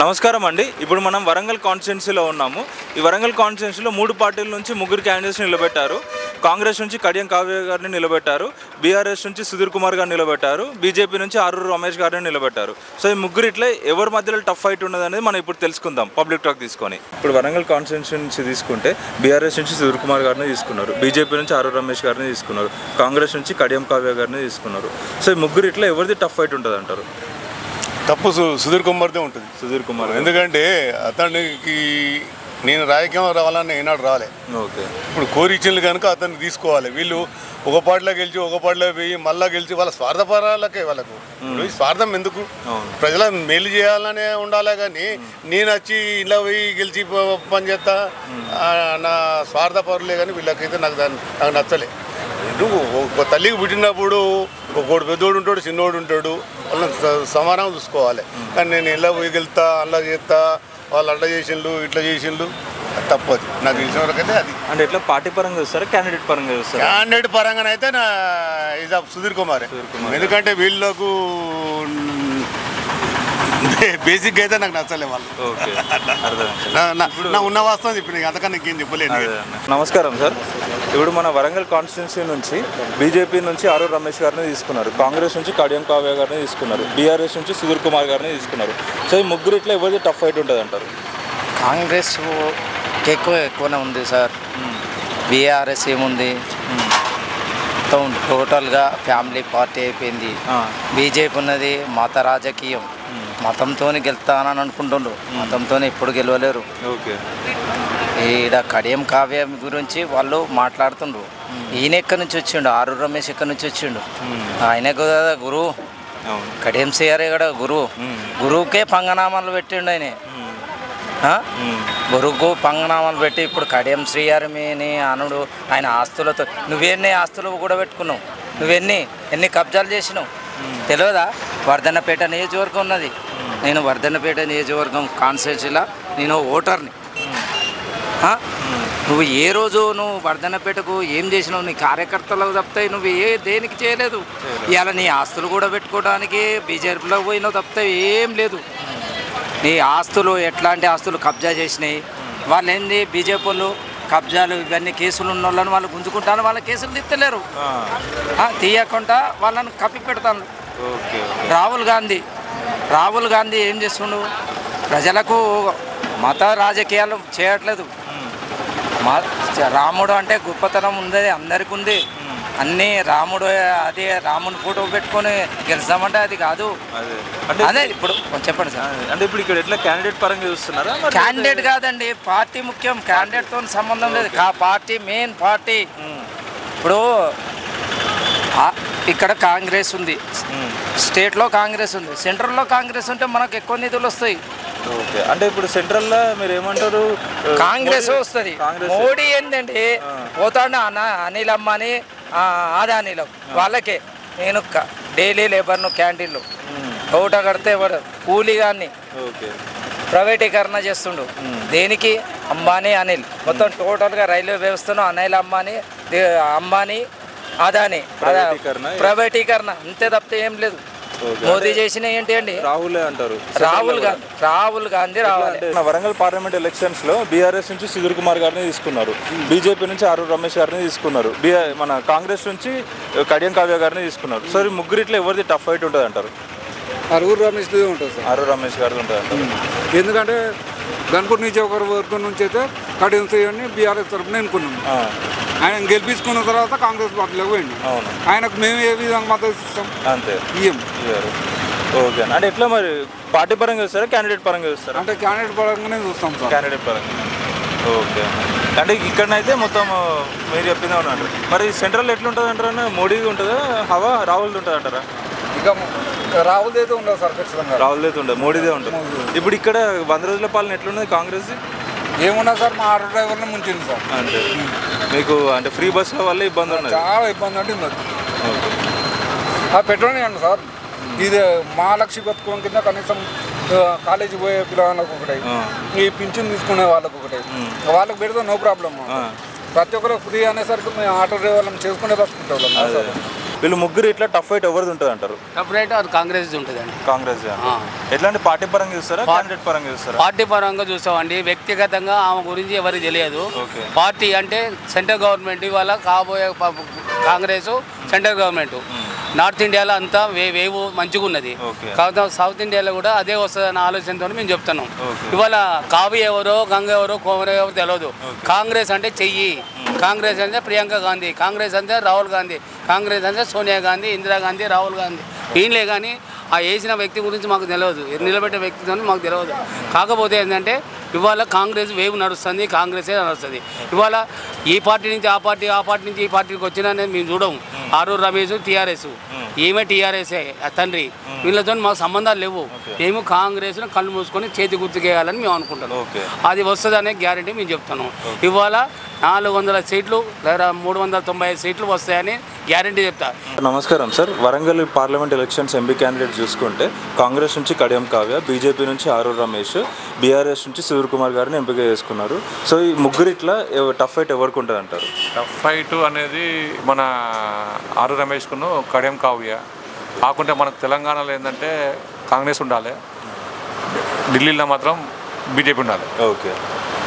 నమస్కారం అండి. ఇప్పుడు మనం వరంగల్ కాన్స్టిట్యున్సీలో ఉన్నాము. ఈ వరంగల్ కాన్స్టిట్యున్సీలో 3 పార్టీల నుంచి 3 క్యాండిడేట్స్ నిలబెట్టారు. కాంగ్రెస్ నుంచి కడియం కావ్య గారిని నిలబెట్టారు, బీఆర్ఎస్ నుంచి సుధీర్ కుమార్ గారిని నిలబెట్టారు, బీజేపీ నుంచి ఆరూరు రమేష్ గారిని నిలబెట్టారు. సో ఈ ముగ్గురిట్లో ఎవరి మధ్యలో టఫ్ ఫైట్ ఉన్నదనేది మనం ఇప్పుడు తెలుసుకుందాం పబ్లిక్ టాక్ తీసుకొని. ఇప్పుడు వరంగల్ కాన్స్టిట్యున్సీ నుంచి తీసుకుంటే బీఆర్ఎస్ నుంచి సుధీర్ కుమార్ గారిని తీసుకున్నారు, బీజేపీ నుంచి ఆరూరు రమేష్ గారిని తీసుకున్నారు, కాంగ్రెస్ నుంచి కడియం కావ్య గారిని తీసుకున్నారు. సో ఈ ముగ్గురిట్లో ఎవరిది టఫ్ ఫైట్ ఉంటుంది అంటారు? తప్పు సుధీర్ కుమార్దే ఉంటుంది. సుధీర్ కుమార్ ఎందుకంటే అతనికి నేను రాజకీయం రావాలని ఏనాడు రాలే. ఓకే, ఇప్పుడు కోరిచ్చిళ్ళు కనుక అతన్ని తీసుకోవాలి. వీళ్ళు ఒక పాటలో గెలిచి ఒక పాటలో పోయి మళ్ళీ గెలిచి వాళ్ళ స్వార్థపరాలకే వాళ్ళకు ఈ స్వార్థం ఎందుకు? ప్రజలను మేలు చేయాలనే ఉండాలి. కానీ నేను వచ్చి ఇలా పోయి గెలిచి పని చేస్తా నా స్వార్థపరులే. కానీ వీళ్ళకైతే నాకు నచ్చలే. ఒక తల్లికి పుట్టినప్పుడు ఒకడు పెద్దోడు ఉంటాడు, చిన్నోడు ఉంటాడు, వాళ్ళని సమానం చూసుకోవాలి. కానీ నేను ఇలా పోయి గెలుతా అలా చేస్తా వాళ్ళు అట్లా చేసిండు ఇట్లా చేసిండు తప్పది. నాకు తెలిసిన వరకు అయితే అది. అంటే ఎట్లా పార్టీ పరంగా చూస్తారా, క్యాండిడేట్ పరంగా చూస్తారా? క్యాండిడేట్ పరంగానైతే నా ఇది సుధీర్ కుమారే. ఎందుకంటే వీళ్ళకు బేసిక్గా అయితే నాకు నచ్చలే వాళ్ళు. నా ఉన్న వాస్తవం చెప్పిన అంతకన్నా ఇంకేం చెప్పలేదు. నమస్కారం సార్. ఇప్పుడు మన వరంగల్ కాన్స్టిట్యున్సీ నుంచి బీజేపీ నుంచి ఆరూరు రమేష్ గారిని తీసుకున్నారు, కాంగ్రెస్ నుంచి కడియం కావ్య గారిని తీసుకున్నారు, బీఆర్ఎస్ నుంచి సుధీర్ కుమార్ గారిని తీసుకున్నారు. సో ఈ ముగ్గురిట్లో ఎవరిది టఫ్ ఫైట్ ఉంటుంది అంటారు? కాంగ్రెస్ ఎక్కువనే ఉంది సార్. బీఆర్ఎస్ ఏముంది, మొత్తం టోటల్గా ఫ్యామిలీ పార్టీ అయిపోయింది. బీజేపీ ఉన్నది మత రాజకీయం, మతంతో గెలుస్తానని అనుకుంటుండ్రు, మతంతో ఎప్పుడు గెలవలేరు. ఓకే, ఈడ కడియం కావ్య గురించి వాళ్ళు మాట్లాడుతుండ్రు. ఈయన ఎక్కడి నుంచి వచ్చిండు, ఆరూరు రమేష్ ఎక్కడి నుంచి వచ్చిండు? ఆయన కదా గురువు, కడియం సిఆర్ఏ కూడా గురువుకే పంగనామాలు పెట్టిండు ఆయన. గురువుకు పంగనామాలు పెట్టి ఇప్పుడు కడియం శ్రీఆర్మీని అనుడు ఆయన ఆస్తులతో నువ్వెన్ని ఆస్తులు కూడా పెట్టుకున్నావు, ఎన్ని కబ్జాలు చేసినావు తెలియదా? వర్ధన్నపేట నియోజకవర్గం ఉన్నది. నేను వర్ధన్నపేట నియోజకవర్గం కాన్స్టిట్యున్సీలో నేను ఓటర్ని. నువ్వు ఏ రోజు నువ్వు వర్ధన్నపేటకు ఏం చేసినావు? నీ కార్యకర్తలకు తప్పితే నువ్వు దేనికి చేయలేదు. ఇవాళ నీ ఆస్తులు కూడా పెట్టుకోవడానికి బీజేపీలో పోయినావు తప్పితే ఏం లేదు. నీ ఆస్తులు ఎట్లాంటి ఆస్తులు కబ్జా చేసినాయి వాళ్ళు ఏంది? బీజేపీ వాళ్ళు కబ్జాలు ఇవన్నీ కేసులు ఉన్న వాళ్ళని వాళ్ళు గుంజుకుంటాను, వాళ్ళ కేసులు తిత్తలేరు, తీయకుండా వాళ్ళని కప్పి పెడతాను. రాహుల్ గాంధీ ఏం చేస్తుండు? ప్రజలకు మత రాజకీయాలు చేయట్లేదు. రాముడు అంటే గొప్పతనం ఉంది, అందరికి ఉంది. అన్నీ రాముడు అదే రాముని ఫోటో పెట్టుకొని గెలుస్తామంటే అది కాదు. అదే ఇప్పుడు చెప్పండి సార్. అంటే ఇప్పుడు ఇక్కడ ఎట్లా క్యాండిడేట్ పరంగా చూస్తున్నారా? క్యాండిడేట్ కాదండి, పార్టీ ముఖ్యం. క్యాండిడేట్తో సంబంధం లేదు. Party main party. ఇప్పుడు ఇక్కడ కాంగ్రెస్ ఉంది, స్టేట్లో కాంగ్రెస్ ఉంది, సెంట్రల్లో కాంగ్రెస్ ఉంటే మనకు ఎక్కువ నిధులు వస్తాయి. ఓకే, అంటే ఇప్పుడు సెంట్రల్లో మీరు ఏమంటారు? కాంగ్రెస్ వస్తుంది. మోడీ ఏంటంటే పోతాడు అనిల్ అంబానీ అదానీలో వాళ్ళకే. నేను డైలీ లేబర్ను క్యాంటీన్లో తోట కడితే కూలీగాన్ని ప్రైవేటీకరణ చేస్తుండు. దేనికి? అంబానీ అనిల్ మొత్తం టోటల్గా రైల్వే వ్యవస్థను అనిల్ అంబానీ అదానీ ప్రైవేటీకరణ అంతే తప్పితే ఏం లేదు. మోదీ చేసిన ఏంటి అండి? రాహుల్ గాంధీ రావాలి. వరంగల్ పార్లమెంట్ ఎలక్షన్స్ లో బీఆర్ఎస్ నుంచి సుధీర్ కుమార్ గారిని తీసుకున్నారు, బీజేపీ నుంచి ఆరూరు రమేష్ గారిని తీసుకున్నారు, మన కాంగ్రెస్ నుంచి కడియం కావ్య గారిని తీసుకున్నారు. సో ఈ ముగ్గురిట్లో ఎవరిది టఫ్ ఫైట్ ఉంటుంది అంటారు? ఆరూరు రమేష్ ఉంటుంది సార్. ఆరూరు రమేష్ గారిది ఉంటుంది అంటారు. ఎందుకంటే గన్పూర్ నియోజకవర్గం నుంచి అయితే కడియం శ్రీని బీఆర్ఎస్ తరఫున ఎన్నుకున్నాం. ఆయన గెలిపించుకున్న తర్వాత కాంగ్రెస్ పార్టీలోకి పోయింది. ఆయనకు మేము ఏ విధంగా మద్దతు ఇస్తాం? అంతే. ఓకే, అంటే ఎట్లా మరి పార్టీ పరంగా చూస్తారా, క్యాండిడేట్ పరంగా చూస్తారా? అంటే క్యాండిడేట్ పరంగానే చూస్తాం సార్. క్యాండిడేట్ పరంగా. ఓకే, అంటే ఇక్కడనైతే మొత్తం మీరు చెప్పిందే ఉన్నారు. మరి సెంట్రల్ ఎట్లుంటుంది అంటారా? మోడీది ఉంటుందా హవా, రాహుల్ది ఉంటుంది అంటారా? ఇక రాహుల్ది అయితే ఉండదు సార్, ఖచ్చితంగా రాహుల్ది అయితే ఉండదు, మోడీదే ఉంటుంది. ఇప్పుడు ఇక్కడ 100 రోజుల పాలన ఎట్లున్నది కాంగ్రెస్? ఏమున్నా సార్, మా ఆటో డ్రైవర్ని ముంచింది సార్. అంటే మీకు అంటే ఫ్రీ బస్సుల వల్ల ఇబ్బంది ఉన్నది? చాలా ఇబ్బంది అంటే ఉన్నది. పెట్రోల్ అండి సార్. ఇది మహాలక్ష్మి పథకం కింద కనీసం కాలేజీ పోయే పిల్లలకు ఒకటి, ఈ పింఛన్ తీసుకునే వాళ్ళకు ఒకటి, వాళ్ళకి పెడితే నో ప్రాబ్లమ్. ప్రతి ఒక్కరు ఫ్రీ అనేసరికి మేము ఆటో డ్రైవర్లను చేసుకునే బతుకుంటాం. వీళ్ళు ముగ్గురు ఇట్లా టఫ్ ఫైట్ ఎవరిది ఉంటుంది అంటారు? టఫ్ ఫైట్ అది కాంగ్రెస్ ఉంటుందండి. కాంగ్రెస్ ఎట్లాంటి పార్టీ పరంగా చూస్తారా, క్యాండిడేట్ పరంగా చూస్తారా? పార్టీ పరంగా చూస్తామండి. వ్యక్తిగతంగా ఆమె గురించి ఎవరికి తెలియదు. పార్టీ అంటే సెంట్రల్ గవర్నమెంట్ ఇవాళ కాబోయే కాంగ్రెస్ సెంట్రల్ గవర్నమెంట్. నార్త్ ఇండియాలో అంతా వేవ్ మంచిగా ఉన్నది, కాకపోతే సౌత్ ఇండియాలో కూడా అదే వస్తుందన్న ఆలోచనతో మేము చెప్తున్నాం. ఇవాళ కావి ఎవరో గంగ ఎవరో కోమర ఎవరో తెలియదు. కాంగ్రెస్ అంటే చెయ్యి, కాంగ్రెస్ అంటే ప్రియాంక గాంధీ, కాంగ్రెస్ అంటే రాహుల్ గాంధీ, కాంగ్రెస్ అంటే సోనియా గాంధీ, ఇందిరాగాంధీ, రాహుల్ గాంధీ. ఈయనలే కానీ ఆ వేసిన వ్యక్తి గురించి మాకు తెలియదు, నిలబెట్టే వ్యక్తితో మాకు తెలియదు. కాకపోతే ఏంటంటే ఇవాళ కాంగ్రెస్ వేవ్ నడుస్తుంది, కాంగ్రెసే నడుస్తుంది. ఇవాళ ఈ పార్టీ నుంచి ఆ పార్టీ, ఆ పార్టీ నుంచి ఈ పార్టీకి వచ్చినా మేము చూడము. ఆరూరు రమేష్ టీఆర్ఎస్, ఏమే టీఆర్ఎస్ఏ తండ్రి, వీళ్ళతో మాకు సంబంధాలు లేవు. మేము కాంగ్రెస్ను కళ్ళు మూసుకొని చేతి గుర్తుకేయాలని మేము అనుకుంటున్నాం. అది వస్తుంది అనే గ్యారంటీ మేము చెప్తున్నాం. ఇవాళ 400 సీట్లు లేదా 395 సీట్లు వస్తాయని గ్యారంటీ చెప్తా. నమస్కారం sir. Warangal parliament elections MP candidate చూసుకుంటే కాంగ్రెస్ నుంచి కడియం కావ్య, బీజేపీ నుంచి ఆరూరు రమేష్, బీఆర్ఎస్ నుంచి సుధీర్ కుమార్ గారిని ఎంపిక చేసుకున్నారు. సో ఈ ముగ్గురు ఇట్లా టఫ్ ఫైట్ ఎవరికి ఉంటుంది అంటారు? టఫ్ ఫైట్ అనేది మన ఆరూరు రమేష్కును కడియం కావ్య. కాకుంటే మనకు తెలంగాణలో ఏంటంటే కాంగ్రెస్ ఉండాలి, ఢిల్లీలో మాత్రం బీజేపీ ఉండాలి. ఓకే,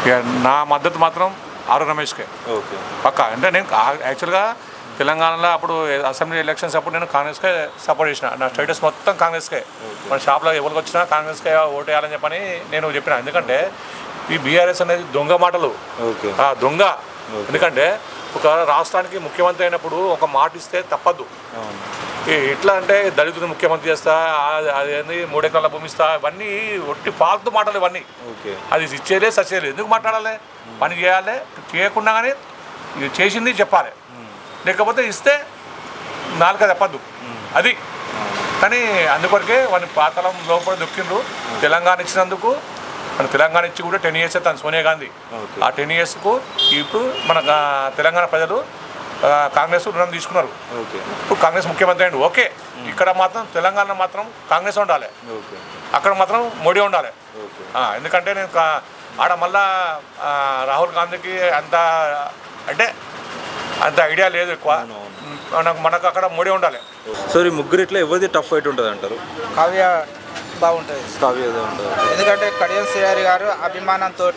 ఇక నా మద్దతు మాత్రం ఆరూరు రమేష్కే. ఓకే, పక్కా. అంటే నేను యాక్చువల్గా తెలంగాణలో అప్పుడు అసెంబ్లీ ఎలక్షన్స్ అప్పుడు నేను కాంగ్రెస్కే సపోర్ట్ చేసిన. నా స్టేటస్ మొత్తం కాంగ్రెస్కే. మన షాప్లో ఎవరికి వచ్చినా కాంగ్రెస్కే ఓటు వేయాలని చెప్పని నేను చెప్పిన. ఎందుకంటే ఈ బీఆర్ఎస్ అనేది దొంగ మాటలు, దొంగ. ఎందుకంటే ఒక రాష్ట్రానికి ముఖ్యమంత్రి అయినప్పుడు ఒక మాట ఇస్తే తప్పద్దు. ఎట్లా అంటే దళితుని ముఖ్యమంత్రి చేస్తా, అదేంది 3 ఎకరాల భూమి ఇస్తా, ఇవన్నీ ఒట్టి ఫాల్తు మాటలు ఇవన్నీ. అది ఇచ్చేదే సచ్చేది. ఎందుకు మాట్లాడాలి? పని చేయాలి, చేయకుండా కానీ చేసింది చెప్పాలి, లేకపోతే ఇస్తే నాలుక తప్పద్దు అది. కానీ అందుకొరకే వాడిని పాతలం లోపల దొక్కిండ్రు. తెలంగాణ ఇచ్చినందుకు, మన తెలంగాణ ఇచ్చి కూడా 10 years తను సోనియా గాంధీ. ఆ 10 yearsకు ఇప్పుడు మన తెలంగాణ ప్రజలు కాంగ్రెస్ రుణం తీసుకున్నారు. ఇప్పుడు కాంగ్రెస్ ముఖ్యమంత్రి అయ్యిండు. ఓకే, ఇక్కడ మాత్రం తెలంగాణ మాత్రం కాంగ్రెస్ ఉండాలి, అక్కడ మాత్రం మోడీ ఉండాలి. ఎందుకంటే నేను ఆడ మళ్ళా రాహుల్ గాంధీకి అంత ఐడియా లేదు ఎక్కువ. మనకు అక్కడ మోడీ ఉండాలి. సో ఈ ముగ్గురు ఇట్లా ఎవరిది టఫ్ ఫైట్ ఉంటుంది అంటారు? కావ్య బాగుంటుంది. కావ్య ఉంటుంది. ఎందుకంటే కడియం శ్రీహరి గారు అభిమానంతో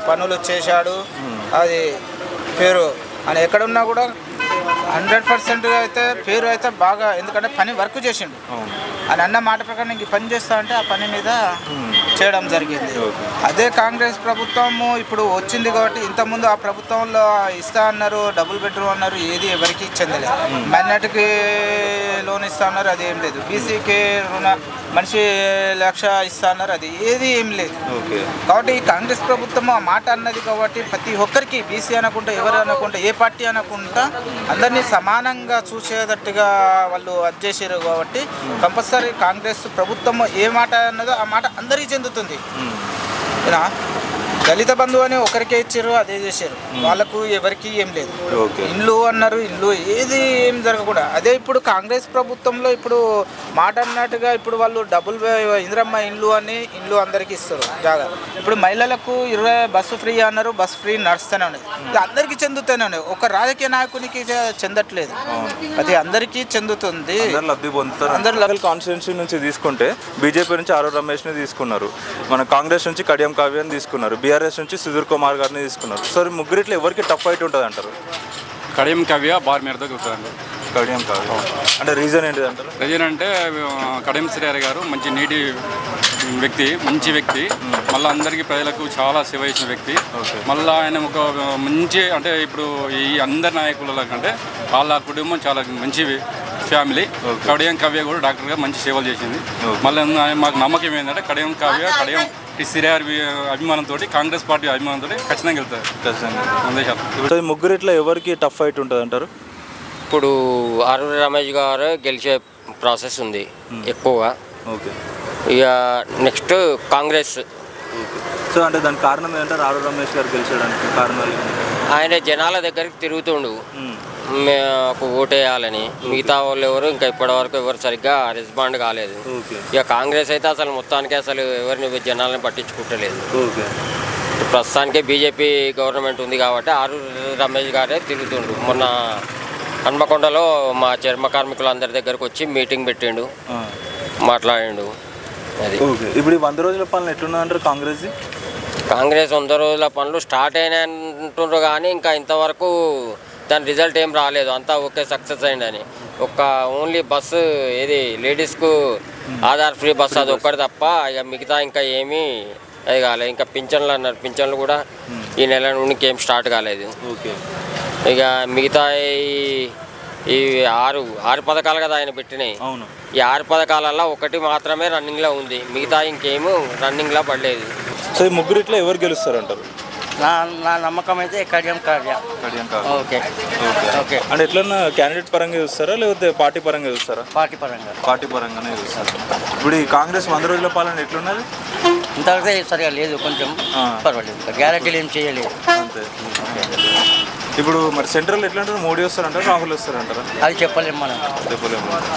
పనులు చేశాడు. అది పేరు అని ఎక్కడున్నా కూడా 100% అయితే పేరు అయితే బాగా, ఎందుకంటే పని వర్క్ చేసిండు అని అన్న మాట ప్రకారం ఇంక పని చేస్తా అంటే ఆ పని మీద చేయడం జరిగింది. అదే కాంగ్రెస్ ప్రభుత్వము ఇప్పుడు వచ్చింది కాబట్టి, ఇంతకుముందు ఆ ప్రభుత్వంలో ఇస్తా అన్నారు, డబుల్ బెడ్రూమ్ అన్నారు, ఏది ఎవరికి చెందలేదు. మైనార్టీకి లోన్ ఇస్తా అన్నారు, అది ఏం లేదు. బీసీకి మనిషి 1,00,000 ఇస్తా అన్నారు, అది ఏది ఏం లేదు. కాబట్టి ఈ కాంగ్రెస్ ప్రభుత్వం ఆ మాట అన్నది కాబట్టి ప్రతి ఒక్కరికి, బీసీ అనకుండా ఎవరు అనకుండా ఏ పార్టీ అనకుండా అందరినీ సమానంగా చూసేటట్టుగా వాళ్ళు అది చేసారు. కాబట్టి కంపల్సరీ కాంగ్రెస్ ప్రభుత్వం ఏ మాట అన్నదో ఆ మాట అందరికీ చెందుతుంది. దళిత బంధు అని ఒకరికే ఇచ్చారు, అదే చేశారు. వాళ్ళకు ఎవరికి ఏం లేదు. ఇండ్లు అన్నారు, ఇండ్లు ఏది ఏం జరగకుండా. అదే ఇప్పుడు కాంగ్రెస్ ప్రభుత్వంలో ఇప్పుడు మాట అన్నట్టుగా ఇప్పుడు వాళ్ళు డబుల్ ఇందిరమ్మ ఇండ్లు అని ఇండ్లు అందరికీ ఇస్తారు జాగా. ఇప్పుడు మహిళలకు 20 బస్సు ఫ్రీ అన్నారు, బస్సు ఫ్రీ నడుస్తూనే ఉన్నది. ఇది అందరికీ చెందుతూనే ఉన్నాయి, ఒక రాజకీయ నాయకునికి చెందట్లేదు, అది అందరికీ చెందుతుంది. అందరు కాన్స్టిట్యున్సీ నుంచి తీసుకుంటే బీజేపీ నుంచి ఆరూరు రమేష్ని తీసుకున్నారు, మన కాంగ్రెస్ నుంచి కడియం కావ్యాన్ని తీసుకున్నారు, బీఆర్ఎస్ నుంచి సుధీర్ కుమార్ గారిని తీసుకున్నారు. సో ముగ్గురిట్లో ఎవరికి టఫ్ ఫైట్ ఉంటుంది అంటారు? కడియం కావ్య బార్ మీద కూర్చోండి. కడియం కావ్య అంటే రీజన్ ఏంటిది అంటారు? రీజన్ అంటే కడియం శ్రీహరి గారు మంచి నీటి వ్యక్తి, మంచి వ్యక్తి, మళ్ళీ అందరికీ ప్రజలకు చాలా సేవ చేసిన వ్యక్తి. మళ్ళీ ఆయన ఒక మంచి, అంటే ఇప్పుడు ఈ అందరి నాయకుల కంటే వాళ్ళ కుటుంబం చాలా మంచి ఫ్యామిలీ. కడియం కావ్య కూడా డాక్టర్గా మంచి సేవలు చేసింది. మళ్ళీ మాకు నమ్మకం ఏంటంటే కడియం కావ్య కడియం శ్రీహరి అభిమానంతో, కాంగ్రెస్ పార్టీ అభిమానంతో ఖచ్చితంగా వెళ్తారు. ఖచ్చితంగా. ముగ్గురు ఇట్లా ఎవరికి టఫ్ ఫైట్ ఉంటుంది అంటారు? ఇప్పుడు ఆరూరు రమేష్ గారు గెలిచే ప్రాసెస్ ఉంది ఎక్కువగా. ఓకే, ఇక నెక్స్ట్ కాంగ్రెస్. సో అంటే దానికి కారణం ఏంటంటే ఆరూరు రమేష్ గారు గెలిచడానికి కారణాలు? ఆయన జనాల దగ్గరికి తిరుగుతుండు, మాకు ఓటేయాలని. మిగతా వాళ్ళు ఎవరు ఇంకా ఇప్పటివరకు ఎవరు సరిగ్గా రెస్పాండ్ కాలేదు. ఇక కాంగ్రెస్ అయితే అసలు మొత్తానికి అసలు ఎవరిని జనాలను పట్టించుకుంటలేదు. ప్రస్తుతానికి బీజేపీ గవర్నమెంట్ ఉంది కాబట్టి ఆరూరు రమేష్ గారే తిరుగుతుండ్రు. మొన్న హన్మకొండలో మా చర్మ కార్మికులందరి దగ్గరకు వచ్చి మీటింగ్ పెట్టిండు, మాట్లాడిండు. అది ఓకే. ఇప్పుడు ఈ 100 రోజుల పాలన ఎట్లున్నదంటారు కాంగ్రెస్? కాంగ్రెస్ 100 రోజుల పనులు స్టార్ట్ అయినాయి అంటుండ్రు కానీ ఇంకా ఇంతవరకు దాని రిజల్ట్ ఏం రాలేదు. అంతా ఓకే సక్సెస్ అయిందని. ఓన్లీ బస్సు ఏది లేడీస్కు ఆధార్ ఫ్రీ బస్సు అది ఒక్కటి తప్ప ఇక మిగతా ఇంకా ఏమీ అది కాలేదు. ఇంకా పింఛన్లు అన్నారు, పింఛన్లు కూడా ఈ నెల నుండి ఇంకేం స్టార్ట్ కాలేదు. ఓకే. ఇక మిగతా ఈ ఆరు పథకాలు కదా ఆయన పెట్టినాయి. అవును. ఈ 6 పథకాలలో ఒకటి మాత్రమే రన్నింగ్లో ఉంది, మిగతా ఇంకేమో రన్నింగ్లో పడలేదు. సో ఈ ముగ్గురిట్లో ఎవరు గెలుస్తారు అంటారు? నా నమ్మకం అయితే కడియం కావ్య. Okay okay. అంటే ఎట్లన్నా క్యాండిడేట్ పరంగా చూస్తారా లేకపోతే పార్టీ పరంగా చూస్తారా? పార్టీ పరంగానే చూస్తారు. ఇప్పుడు ఈ కాంగ్రెస్ 100 రోజుల పాలన ఎట్లున్నది? ఇంతవరకు సరిగా లేదు, కొంచెం పర్వాలేదు, గ్యారెంటీలు ఏం చేయలేదు అంతే. ఇప్పుడు మరి సెంట్రల్ ఎట్లా అంటారు? మోడీ వస్తారంటారా రాహుల్ వస్తారంటారా? అది చెప్పలేము మనం.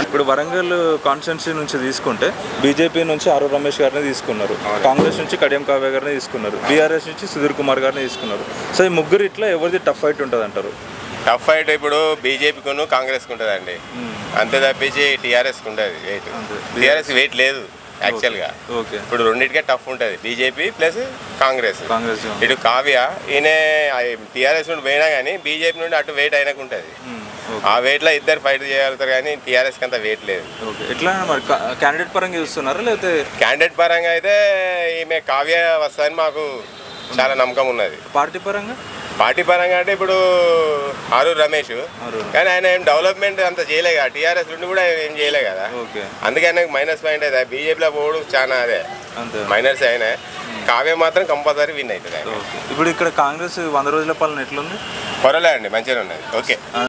ఇప్పుడు వరంగల్ కాన్స్టిట్యున్సీ నుంచి తీసుకుంటే బీజేపీ నుంచి ఆరు రమేష్ గారిని తీసుకున్నారు, కాంగ్రెస్ నుంచి కడియం కావ్య గారిని తీసుకున్నారు, బీఆర్ఎస్ నుంచి సుధీర్ కుమార్ గారిని తీసుకున్నారు. సో ఈ ముగ్గురు ఇట్లా ఎవరిది టఫ్ ఫైట్ ఉంటుంది అంటారు? టఫ్ ఫైట్ ఇప్పుడు బీజేపీకును కాంగ్రెస్కి ఉంటుందండి, అంతే తప్పించి టీఆర్ఎస్కి ఉంటుంది వెయిట్. టీఆర్ఎస్ వెయిట్ లేదు యాక్చువల్గా. ఓకే. ఇప్పుడు రెండింటికే టఫ్ ఉంటుంది, బీజేపీ ప్లస్ కాంగ్రెస్. ఇటు కావ్య ఈయన టీఆర్ఎస్ నుండి పోయినా కానీ బీజేపీ నుండి అటు వెయిట్ అయినాక ఉంటుంది. ఆ వెయిట్లో ఇద్దరు ఫైట్ చేయగలుగుతారు కానీ టీఆర్ఎస్కి అంత వెయిట్ లేదు. ఎట్లా మరి క్యాండిడేట్ పరంగా చూస్తున్నారా లేకపోతే? క్యాండిడేట్ పరంగా అయితే ఈమె కావ్య వస్తుందని మాకు చాలా నమ్మకం ఉన్నది. పార్టీ పరంగా? పార్టీ పరంగా అంటే ఇప్పుడు ఆరూరు రమేష్, కానీ ఆయన ఏం డెవలప్మెంట్ అంత చేయలే కదా, టీఆర్ఎస్ నుండి కూడా ఏం చేయలే కదా, అందుకే ఆయనకు మైనస్ పాయింట్ అయితే. బీజేపీలో పోవడం చాలా అదే మైనస్ అయినా, కావ్య మాత్రం కంపల్సరీ విన్ అవుతుంది. ఇప్పుడు ఇక్కడ కాంగ్రెస్ 100 రోజుల పాలన ఎట్లుంది? పర్వాలే అండి, మంచిగా ఉన్నది. ఓకే.